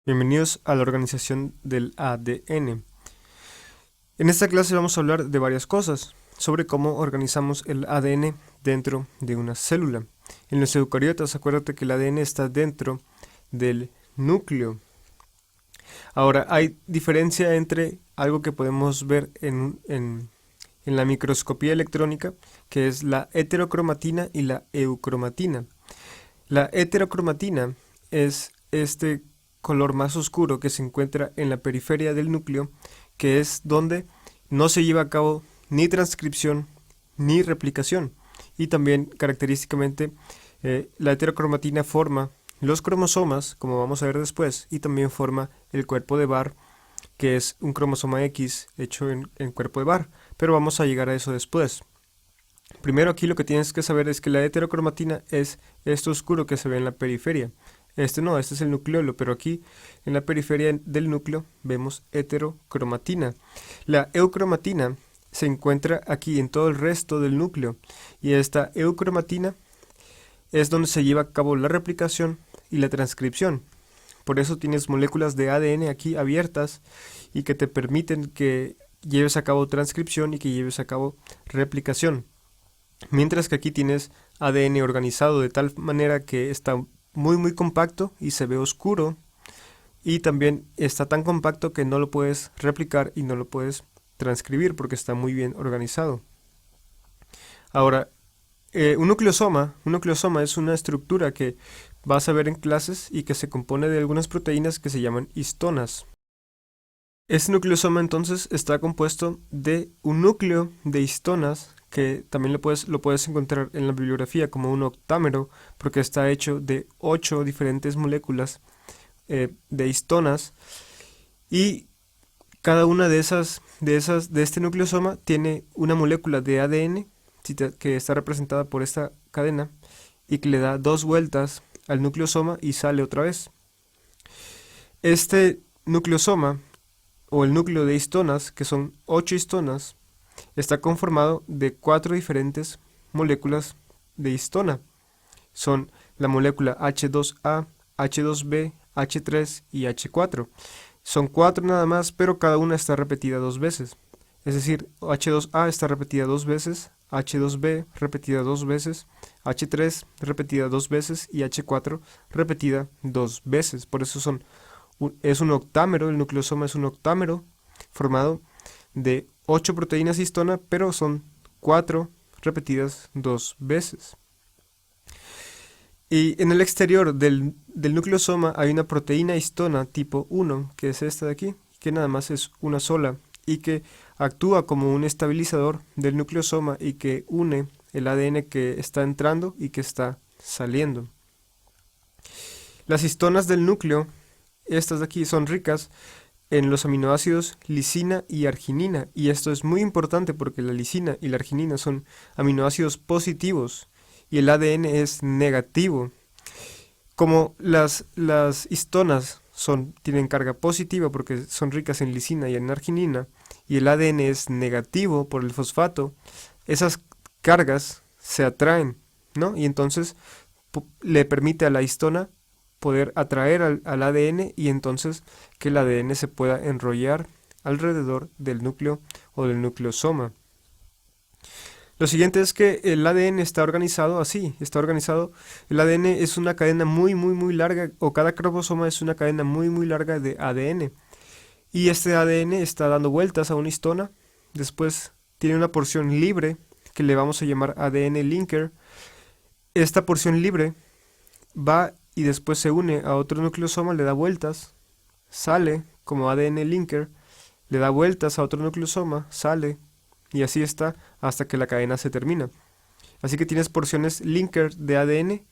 Bienvenidos a la organización del ADN. En esta clase vamos a hablar de varias cosas, sobre cómo organizamos el ADN dentro de una célula. En los eucariotas, acuérdate que el ADN está dentro del núcleo. Ahora, hay diferencia entre algo que podemos ver en la microscopía electrónica, que es la heterocromatina y la eucromatina. La heterocromatina es este color más oscuro que se encuentra en la periferia del núcleo, que es donde no se lleva a cabo ni transcripción ni replicación. Y también característicamente la heterocromatina forma los cromosomas, como vamos a ver después, y también forma el cuerpo de Barr, que es un cromosoma X hecho en cuerpo de Barr, pero vamos a llegar a eso después. Primero aquí lo que tienes que saber es que la heterocromatina es esto oscuro que se ve en la periferia. Este no, este es el nucleolo, pero aquí en la periferia del núcleo vemos heterocromatina. La eucromatina se encuentra aquí en todo el resto del núcleo y esta eucromatina es donde se lleva a cabo la replicación y la transcripción. Por eso tienes moléculas de ADN aquí abiertas y que te permiten que lleves a cabo transcripción y que lleves a cabo replicación. Mientras que aquí tienes ADN organizado de tal manera que está muy compacto y se ve oscuro, y también está tan compacto que no lo puedes replicar y no lo puedes transcribir porque está muy bien organizado. Ahora, un nucleosoma es una estructura que vas a ver en clases y que se compone de algunas proteínas que se llaman histonas. Este nucleosoma entonces está compuesto de un núcleo de histonas que también lo puedes encontrar en la bibliografía como un octámero, porque está hecho de 8 diferentes moléculas de histonas, y cada una de este nucleosoma tiene una molécula de ADN que está representada por esta cadena y que le da 2 vueltas al nucleosoma y sale otra vez. Este nucleosoma o el núcleo de histonas, que son 8 histonas, está conformado de 4 diferentes moléculas de histona. Son la molécula H2A, H2B, H3 y H4. Son 4 nada más, pero cada una está repetida 2 veces. Es decir, H2A está repetida 2 veces, H2B repetida 2 veces, H3 repetida 2 veces y H4 repetida 2 veces. Por eso es un octámero, el nucleosoma es un octámero formado de 8 proteínas histona, pero son 4 repetidas 2 veces. Y en el exterior del nucleosoma hay una proteína histona tipo 1, que es esta de aquí, que nada más es una sola, y que actúa como un estabilizador del nucleosoma y que une el ADN que está entrando y que está saliendo. Las histonas del núcleo, estas de aquí, son ricas en los aminoácidos lisina y arginina, y esto es muy importante porque la lisina y la arginina son aminoácidos positivos y el ADN es negativo. Como las histonas tienen carga positiva porque son ricas en lisina y en arginina, y el ADN es negativo por el fosfato, esas cargas se atraen, ¿no? Y entonces le permite a la histona poder atraer al ADN y entonces que el ADN se pueda enrollar alrededor del núcleo o del nucleosoma. Lo siguiente es que el ADN está organizado así, el ADN es una cadena muy larga, o cada cromosoma es una cadena muy larga de ADN. Y este ADN está dando vueltas a una histona, después tiene una porción libre que le vamos a llamar ADN linker. Esta porción libre va y después se une a otro nucleosoma, le da vueltas, sale como ADN linker, le da vueltas a otro nucleosoma, sale, y así está hasta que la cadena se termina. Así que tienes porciones linker de ADN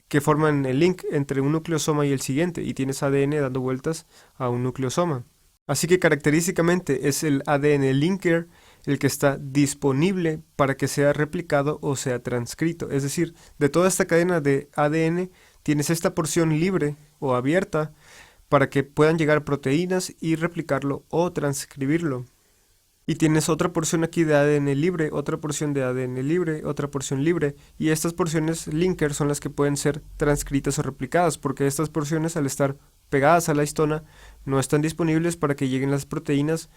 que forman el link entre un nucleosoma y el siguiente, y tienes ADN dando vueltas a un nucleosoma. Así que característicamente es el ADN linker el que está disponible para que sea replicado o sea transcrito. Es decir, de toda esta cadena de ADN tienes esta porción libre o abierta para que puedan llegar proteínas y replicarlo o transcribirlo. Y tienes otra porción aquí de ADN libre, otra porción de ADN libre, otra porción libre, y estas porciones linker son las que pueden ser transcritas o replicadas, porque estas porciones, al estar pegadas a la histona no están disponibles para que lleguen las proteínas,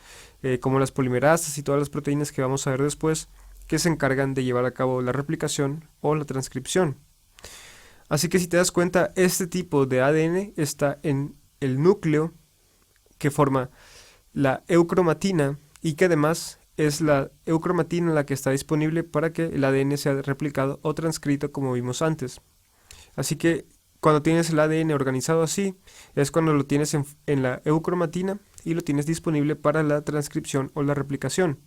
como las polimerasas y todas las proteínas que vamos a ver después, que se encargan de llevar a cabo la replicación o la transcripción. Así que si te das cuenta, este tipo de ADN está en el núcleo que forma la eucromatina y que además es la eucromatina la que está disponible para que el ADN sea replicado o transcrito como vimos antes. Así que cuando tienes el ADN organizado así, es cuando lo tienes en la eucromatina y lo tienes disponible para la transcripción o la replicación.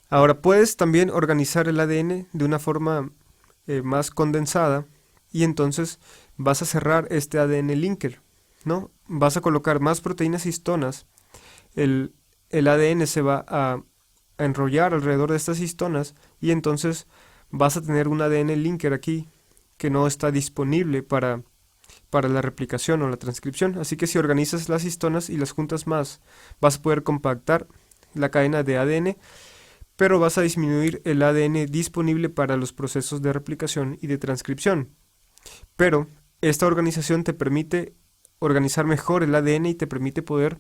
Ahora puedes también organizar el ADN de una forma más condensada y entonces vas a cerrar este ADN linker, ¿no? Vas a colocar más proteínas histonas, el ADN se va a enrollar alrededor de estas histonas y entonces vas a tener un ADN linker aquí que no está disponible para la replicación o la transcripción. Así que si organizas las histonas y las juntas más, vas a poder compactar la cadena de ADN, pero vas a disminuir el ADN disponible para los procesos de replicación y de transcripción. Pero esta organización te permite organizar mejor el ADN y te permite poder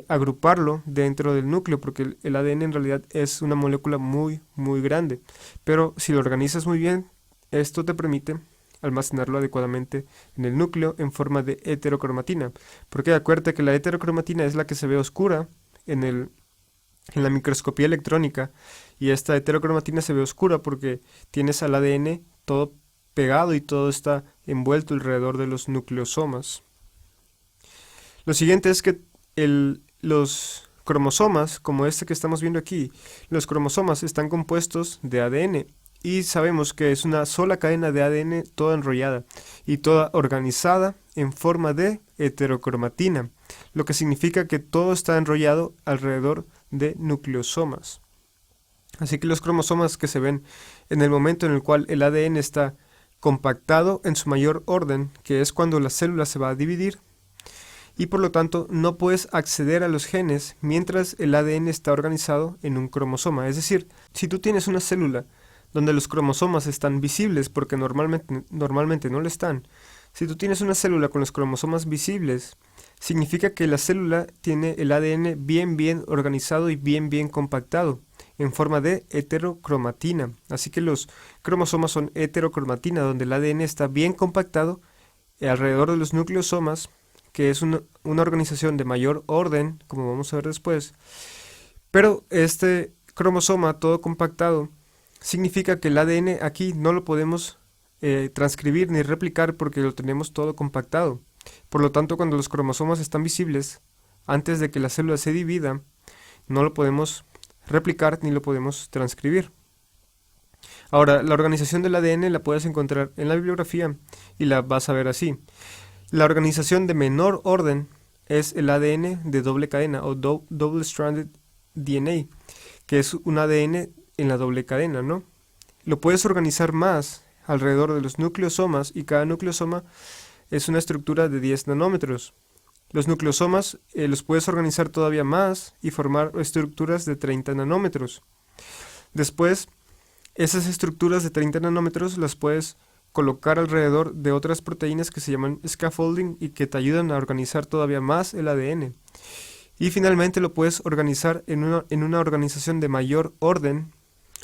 agruparlo dentro del núcleo, porque el ADN en realidad es una molécula muy grande, pero si lo organizas muy bien, esto te permite almacenarlo adecuadamente en el núcleo en forma de heterocromatina, porque acuérdate que la heterocromatina es la que se ve oscura en la microscopía electrónica, y esta heterocromatina se ve oscura porque tienes al ADN todo pegado y todo está envuelto alrededor de los nucleosomas. Lo siguiente es que los cromosomas, como este que estamos viendo aquí, los cromosomas están compuestos de ADN y sabemos que es una sola cadena de ADN toda enrollada y toda organizada en forma de heterocromatina, lo que significa que todo está enrollado alrededor de nucleosomas. Así que los cromosomas que se ven en el momento en el cual el ADN está compactado en su mayor orden, que es cuando la célula se va a dividir, y por lo tanto no puedes acceder a los genes mientras el ADN está organizado en un cromosoma. Es decir, si tú tienes una célula donde los cromosomas están visibles, porque normalmente no lo están, si tú tienes una célula con los cromosomas visibles, significa que la célula tiene el ADN bien organizado y bien compactado, en forma de heterocromatina. Así que los cromosomas son heterocromatina, donde el ADN está bien compactado alrededor de los nucleosomas, que es una organización de mayor orden, como vamos a ver después. Pero este cromosoma todo compactado significa que el ADN aquí no lo podemos transcribir ni replicar porque lo tenemos todo compactado. Por lo tanto, cuando los cromosomas están visibles, antes de que la célula se divida, no lo podemos replicar ni lo podemos transcribir. Ahora, la organización del ADN la puedes encontrar en la bibliografía y la vas a ver así. La organización de menor orden es el ADN de doble cadena o double-stranded DNA, que es un ADN en la doble cadena, ¿no? Lo puedes organizar más alrededor de los nucleosomas y cada nucleosoma es una estructura de 10 nanómetros. Los nucleosomas los puedes organizar todavía más y formar estructuras de 30 nanómetros. Después, esas estructuras de 30 nanómetros las puedes colocar alrededor de otras proteínas que se llaman scaffolding y que te ayudan a organizar todavía más el ADN. Y finalmente lo puedes organizar en una organización de mayor orden,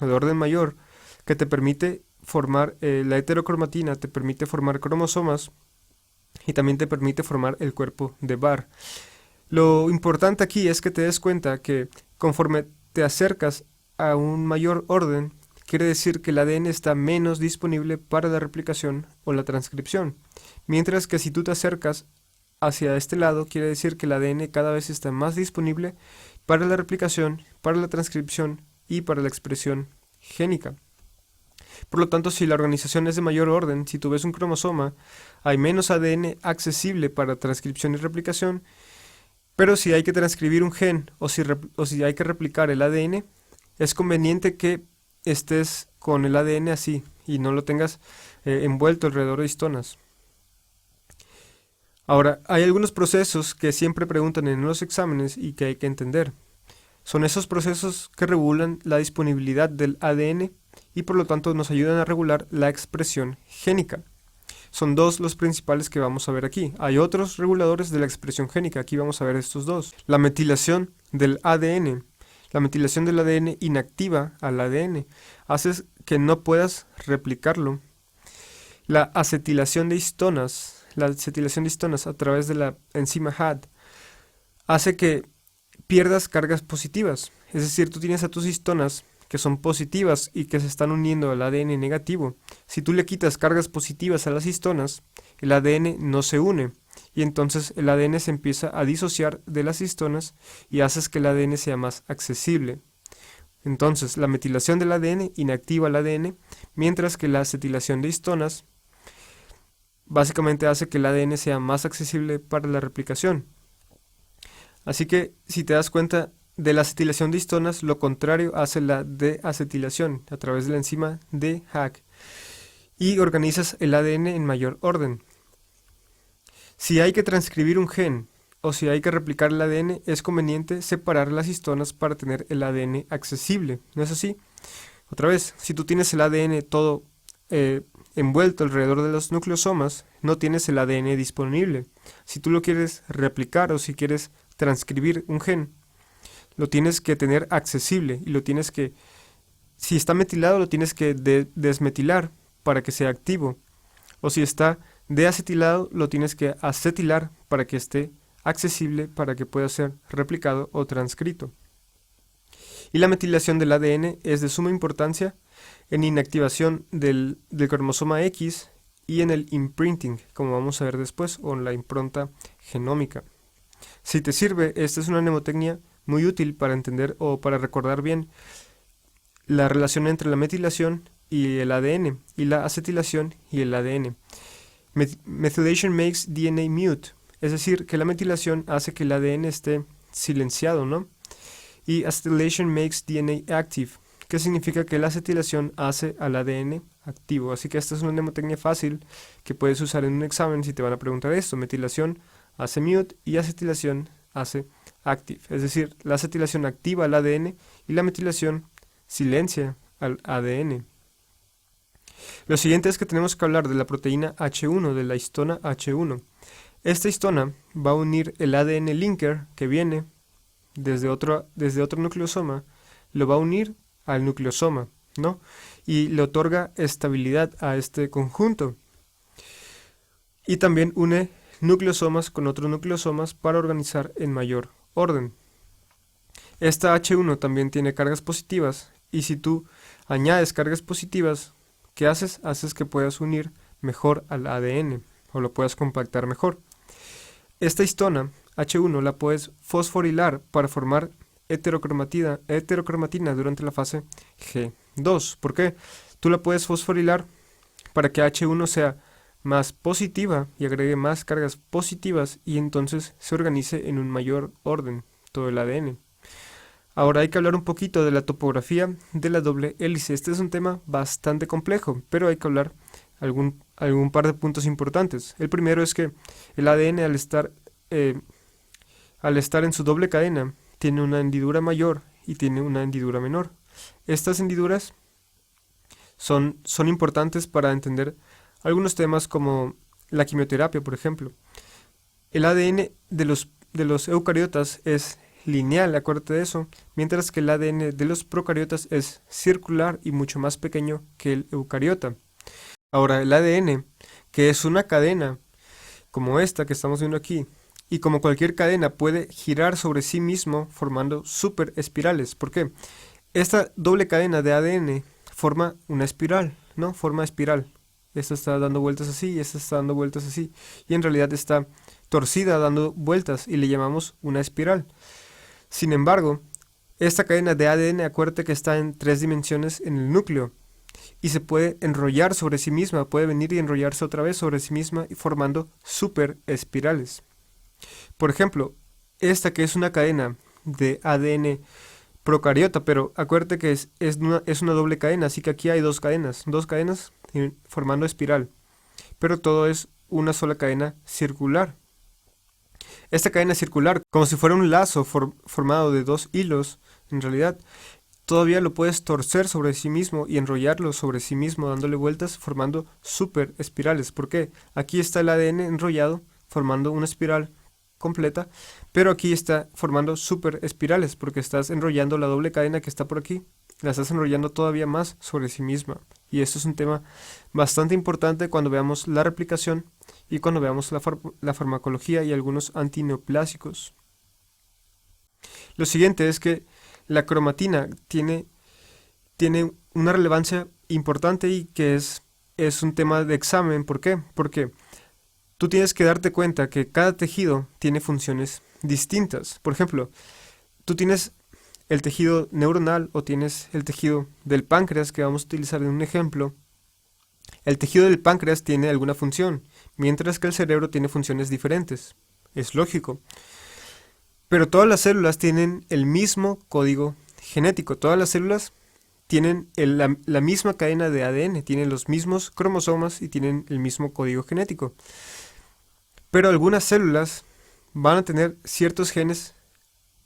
o de orden mayor, que te permite formar la heterocromatina, te permite formar cromosomas y también te permite formar el cuerpo de Barr. Lo importante aquí es que te des cuenta que conforme te acercas a un mayor orden, quiere decir que el ADN está menos disponible para la replicación o la transcripción. Mientras que si tú te acercas hacia este lado, quiere decir que el ADN cada vez está más disponible para la replicación, para la transcripción y para la expresión génica. Por lo tanto, si la organización es de mayor orden, si tú ves un cromosoma, hay menos ADN accesible para transcripción y replicación, pero si hay que transcribir un gen o si hay que replicar el ADN, es conveniente que estés con el ADN así y no lo tengas envuelto alrededor de histonas. Ahora, hay algunos procesos que siempre preguntan en los exámenes y que hay que entender. Son esos procesos que regulan la disponibilidad del ADN y por lo tanto nos ayudan a regular la expresión génica. Son dos los principales que vamos a ver aquí. Hay otros reguladores de la expresión génica, aquí vamos a ver estos dos. La metilación del ADN. La metilación del ADN inactiva al ADN, hace que no puedas replicarlo. La acetilación de histonas a través de la enzima HAD hace que pierdas cargas positivas. Es decir, tú tienes a tus histonas que son positivas y que se están uniendo al ADN negativo. Si tú le quitas cargas positivas a las histonas, el ADN no se une y entonces el ADN se empieza a disociar de las histonas y haces que el ADN sea más accesible. Entonces, la metilación del ADN inactiva el ADN, mientras que la acetilación de histonas básicamente hace que el ADN sea más accesible para la replicación. Así que, si te das cuenta, de la acetilación de histonas, lo contrario hace la deacetilación a través de la enzima DHAC y organizas el ADN en mayor orden. Si hay que transcribir un gen o si hay que replicar el ADN, es conveniente separar las histonas para tener el ADN accesible, ¿no es así? Otra vez, si tú tienes el ADN todo envuelto alrededor de los nucleosomas, no tienes el ADN disponible. Si tú lo quieres replicar o si quieres transcribir un gen, lo tienes que tener accesible y lo tienes que, si está metilado, lo tienes que desmetilar para que sea activo. O si está deacetilado, lo tienes que acetilar para que esté accesible, para que pueda ser replicado o transcrito. Y la metilación del ADN es de suma importancia en inactivación del cromosoma X y en el imprinting, como vamos a ver después, o en la impronta genómica. Si te sirve, esta es una mnemotecnia muy útil para entender o para recordar bien la relación entre la metilación y el ADN, y la acetilación y el ADN. Methylation makes DNA mute, es decir, que la metilación hace que el ADN esté silenciado, ¿no? Y acetylation makes DNA active, que significa que la acetilación hace al ADN activo. Así que esta es una mnemotecnia fácil que puedes usar en un examen si te van a preguntar esto. Metilación hace mute y acetilación hace active. Es decir, la acetilación activa al ADN y la metilación silencia al ADN. Lo siguiente es que tenemos que hablar de la proteína H1, de la histona H1. Esta histona va a unir el ADN linker que viene desde otro nucleosoma, lo va a unir al nucleosoma, ¿no? Y le otorga estabilidad a este conjunto. Y también une nucleosomas con otros nucleosomas para organizar en mayor orden. Esta H1 también tiene cargas positivas y si tú añades cargas positivas, ¿qué haces? Haces que puedas unir mejor al ADN o lo puedas compactar mejor. Esta histona H1 la puedes fosforilar para formar heterocromatina durante la fase G2. ¿Por qué? Tú la puedes fosforilar para que H1 sea más positiva y agregue más cargas positivas y entonces se organice en un mayor orden todo el ADN. Ahora hay que hablar un poquito de la topografía de la doble hélice. Este es un tema bastante complejo, pero hay que hablar algún par de puntos importantes. El primero es que el ADN al estar en su doble cadena tiene una hendidura mayor y tiene una hendidura menor. Estas hendiduras son importantes para entender algunos temas como la quimioterapia, por ejemplo. El ADN de los eucariotas es lineal, acuérdate de eso, mientras que el ADN de los procariotas es circular y mucho más pequeño que el eucariota. Ahora, el ADN, que es una cadena, como esta que estamos viendo aquí, y como cualquier cadena puede girar sobre sí mismo formando superespirales. ¿Por qué? Esta doble cadena de ADN forma una espiral, ¿no? Forma espiral. Esta está dando vueltas así y esta está dando vueltas así. Y en realidad está torcida dando vueltas y le llamamos una espiral. Sin embargo, esta cadena de ADN, acuérdate que está en 3 dimensiones en el núcleo y se puede enrollar sobre sí misma, puede venir y enrollarse otra vez sobre sí misma y formando superespirales. Por ejemplo, esta que es una cadena de ADN procariota, pero acuérdate que es una doble cadena, así que aquí hay dos cadenas formando espiral, pero todo es una sola cadena circular. Esta cadena circular, como si fuera un lazo formado de 2 hilos, en realidad, todavía lo puedes torcer sobre sí mismo y enrollarlo sobre sí mismo, dándole vueltas, formando superespirales. ¿Por qué? Aquí está el ADN enrollado, formando una espiral completa, pero aquí está formando superespirales, porque estás enrollando la doble cadena que está por aquí, la estás enrollando todavía más sobre sí misma. Y esto es un tema bastante importante cuando veamos la replicación y cuando veamos la farmacología y algunos antineoplásicos. Lo siguiente es que la cromatina tiene una relevancia importante y que es un tema de examen. ¿Por qué? Porque tú tienes que darte cuenta que cada tejido tiene funciones distintas. Por ejemplo, tú tienes el tejido neuronal o tienes el tejido del páncreas que vamos a utilizar en un ejemplo. El tejido del páncreas tiene alguna función, mientras que el cerebro tiene funciones diferentes. Es lógico. Pero todas las células tienen el mismo código genético. Todas las células tienen la misma cadena de ADN, tienen los mismos cromosomas y tienen el mismo código genético. Pero algunas células van a tener ciertos genes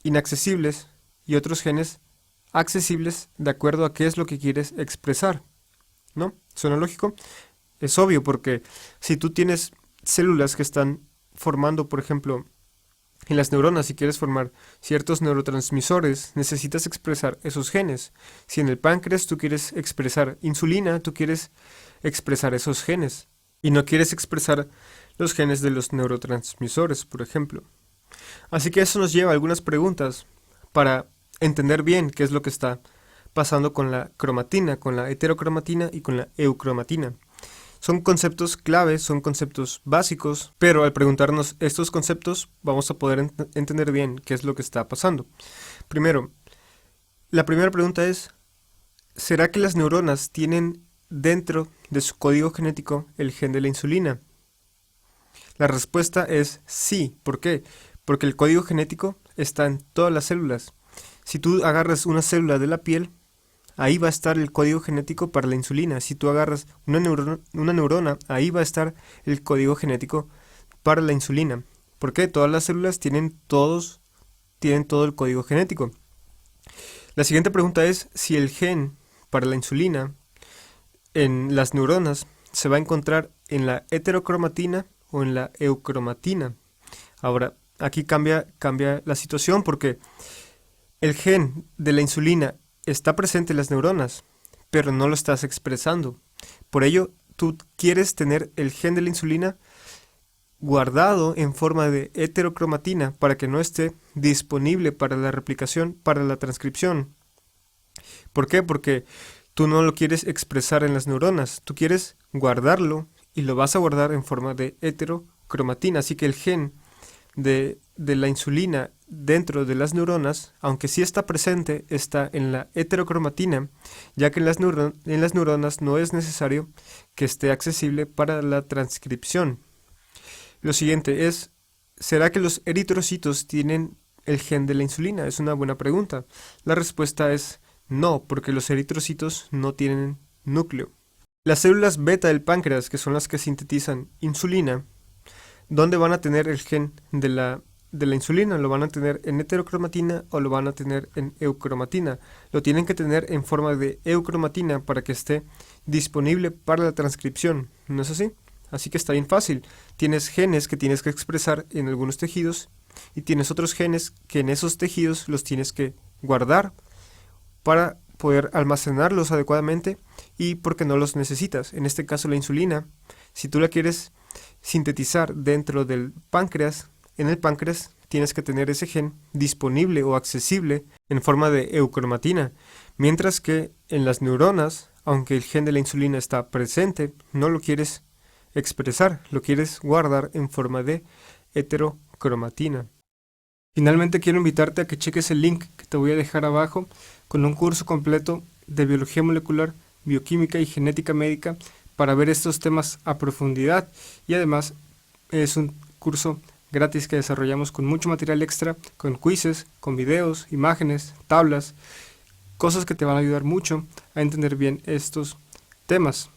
inaccesibles y otros genes accesibles de acuerdo a qué es lo que quieres expresar. ¿No? ¿Suena lógico? Es obvio porque si tú tienes células que están formando, por ejemplo, en las neuronas, si quieres formar ciertos neurotransmisores, necesitas expresar esos genes. Si en el páncreas tú quieres expresar insulina, tú quieres expresar esos genes. Y no quieres expresar los genes de los neurotransmisores, por ejemplo. Así que eso nos lleva a algunas preguntas para entender bien qué es lo que está pasando con la cromatina, con la heterocromatina y con la eucromatina. Son conceptos claves, son conceptos básicos, pero al preguntarnos estos conceptos vamos a poder entender bien qué es lo que está pasando. Primero, la primera pregunta es, ¿será que las neuronas tienen dentro de su código genético el gen de la insulina? La respuesta es sí. ¿Por qué? Porque el código genético está en todas las células. Si tú agarras una célula de la piel, ahí va a estar el código genético para la insulina. Si tú agarras una neurona, ahí va a estar el código genético para la insulina. ¿Por qué? Todas las células tienen todo el código genético. La siguiente pregunta es si el gen para la insulina en las neuronas se va a encontrar en la heterocromatina o en la eucromatina. Ahora, aquí cambia la situación porque el gen de la insulina está presente en las neuronas, pero no lo estás expresando. Por ello, tú quieres tener el gen de la insulina guardado en forma de heterocromatina para que no esté disponible para la replicación, para la transcripción. ¿Por qué? Porque tú no lo quieres expresar en las neuronas, tú quieres guardarlo y lo vas a guardar en forma de heterocromatina. Así que el gen de la insulina dentro de las neuronas, aunque sí está presente, está en la heterocromatina, ya que en las neuronas no es necesario que esté accesible para la transcripción. Lo siguiente es, ¿será que los eritrocitos tienen el gen de la insulina? Es una buena pregunta. La respuesta es no, porque los eritrocitos no tienen núcleo. Las células beta del páncreas, que son las que sintetizan insulina, ¿dónde van a tener el gen de la insulina? ¿Lo van a tener en heterocromatina o lo van a tener en eucromatina? Lo tienen que tener en forma de eucromatina para que esté disponible para la transcripción, ¿no es así? Así que está bien fácil. Tienes genes que tienes que expresar en algunos tejidos y tienes otros genes que en esos tejidos los tienes que guardar para poder almacenarlos adecuadamente y porque no los necesitas. En este caso la insulina, si tú la quieres sintetizar dentro del páncreas, en el páncreas tienes que tener ese gen disponible o accesible en forma de eucromatina, mientras que en las neuronas, aunque el gen de la insulina está presente, no lo quieres expresar, lo quieres guardar en forma de heterocromatina. Finalmente quiero invitarte a que cheques el link que te voy a dejar abajo con un curso completo de biología molecular, bioquímica y genética médica para ver estos temas a profundidad, y además es un curso gratis que desarrollamos con mucho material extra, con quizzes, con videos, imágenes, tablas, cosas que te van a ayudar mucho a entender bien estos temas.